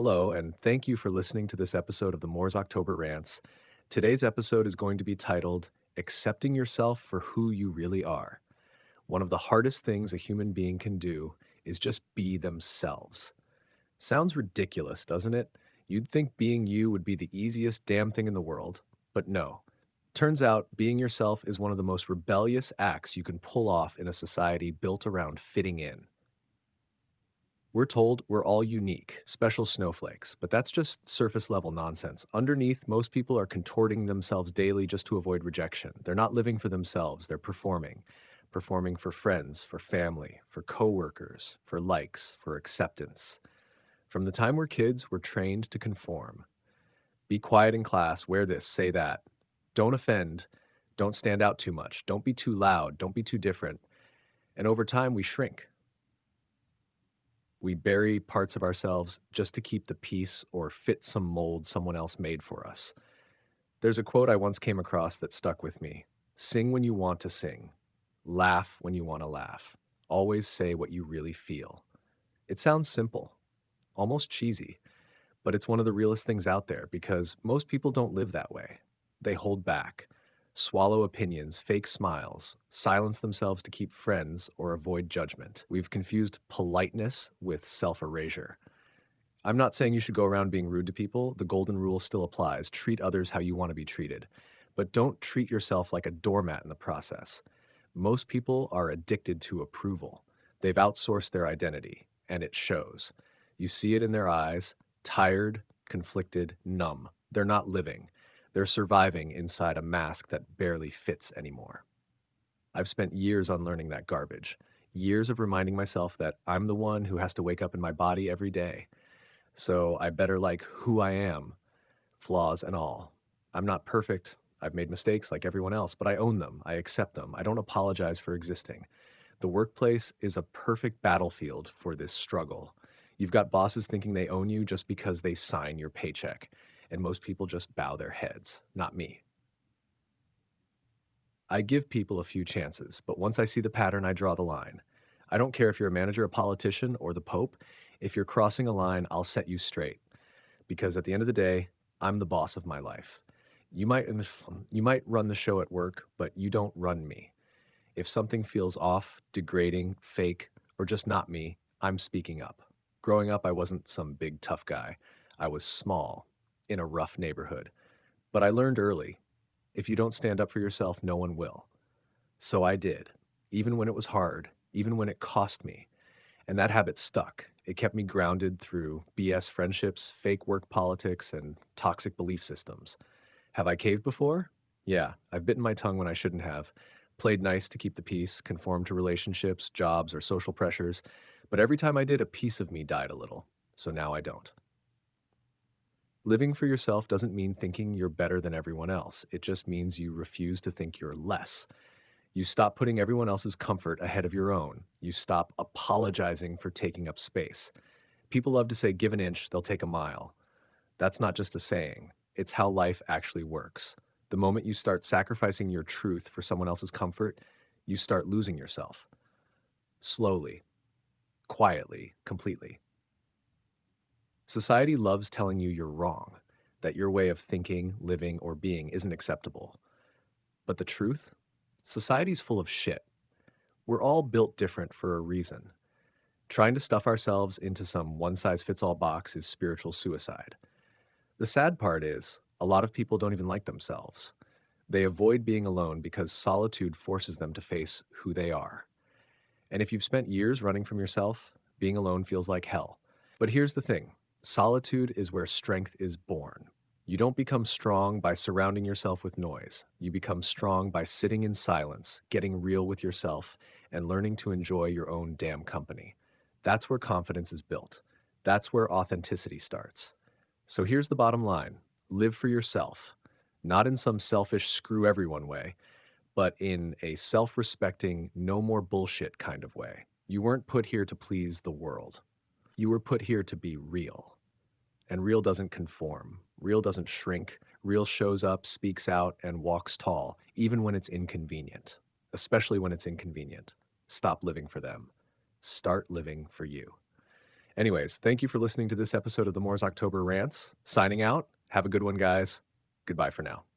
Hello, and thank you for listening to this episode of the Moore's October Rants. Today's episode is going to be titled Accepting Yourself for Who You Really Are. One of the hardest things a human being can do is just be themselves. Sounds ridiculous, doesn't it? You'd think being you would be the easiest damn thing in the world, but no. Turns out being yourself is one of the most rebellious acts you can pull off in a society built around fitting in. We're told we're all unique, special snowflakes, but that's just surface level nonsense. Underneath, most people are contorting themselves daily just to avoid rejection. They're not living for themselves, they're performing for friends, for family, for coworkers, for likes, for acceptance. From the time we're kids, we're trained to conform. Be quiet in class, wear this, say that. Don't offend, don't stand out too much, don't be too loud, don't be too different. And over time, we shrink. We bury parts of ourselves just to keep the peace or fit some mold someone else made for us. There's a quote I once came across that stuck with me. Sing when you want to sing. Laugh when you want to laugh. Always say what you really feel. It sounds simple, almost cheesy, but it's one of the realest things out there because most people don't live that way. They hold back, swallow opinions, fake smiles, silence themselves to keep friends or avoid judgment. We've confused politeness with self erasure. I'm not saying you should go around being rude to people. The golden rule still applies. Treat others how you want to be treated. But don't treat yourself like a doormat in the process. Most people are addicted to approval. They've outsourced their identity, and it shows. You see it in their eyes, tired, conflicted, numb. They're not living. They're surviving inside a mask that barely fits anymore. I've spent years unlearning that garbage, years of reminding myself that I'm the one who has to wake up in my body every day. So I better like who I am, flaws and all. I'm not perfect. I've made mistakes like everyone else, but I own them. I accept them. I don't apologize for existing. The workplace is a perfect battlefield for this struggle. You've got bosses thinking they own you just because they sign your paycheck, and most people just bow their heads. Not me. I give people a few chances, but once I see the pattern, I draw the line. I don't care if you're a manager, a politician, or the Pope. If you're crossing a line, I'll set you straight. Because at the end of the day, I'm the boss of my life. You might you might run the show at work, but you don't run me. If something feels off, degrading, fake, or just not me, I'm speaking up. Growing up, I wasn't some big tough guy. I was small, in a rough neighborhood. But I learned early, if you don't stand up for yourself, no one will. So I did, even when it was hard, even when it cost me. And that habit stuck. It kept me grounded through BS friendships, fake work politics, and toxic belief systems. Have I caved before? Yeah, I've bitten my tongue when I shouldn't have, played nice to keep the peace, conformed to relationships, jobs, or social pressures. But every time I did, a piece of me died a little. So now I don't. Living for yourself doesn't mean thinking you're better than everyone else. It just means you refuse to think you're less. You stop putting everyone else's comfort ahead of your own. You stop apologizing for taking up space. People love to say, give an inch, they'll take a mile. That's not just a saying, it's how life actually works. The moment you start sacrificing your truth for someone else's comfort, you start losing yourself. Slowly, quietly, completely. Society loves telling you you're wrong, that your way of thinking, living, or being isn't acceptable. But the truth? Society's full of shit. We're all built different for a reason. Trying to stuff ourselves into some one size fits all box is spiritual suicide. The sad part is, a lot of people don't even like themselves. They avoid being alone because solitude forces them to face who they are. And if you've spent years running from yourself, being alone feels like hell. But here's the thing, solitude is where strength is born. You don't become strong by surrounding yourself with noise. You become strong by sitting in silence, getting real with yourself, and learning to enjoy your own damn company. That's where confidence is built. That's where authenticity starts. So here's the bottom line. Live for yourself, not in some selfish screw everyone way, but in a self-respecting, no more bullshit kind of way. You weren't put here to please the world. You were put here to be real. And real doesn't conform. Real doesn't shrink. Real shows up, speaks out, and walks tall, even when it's inconvenient. Especially when it's inconvenient. Stop living for them. Start living for you. Anyways, thank you for listening to this episode of the Moore's October Rants. Signing out. Have a good one, guys. Goodbye for now.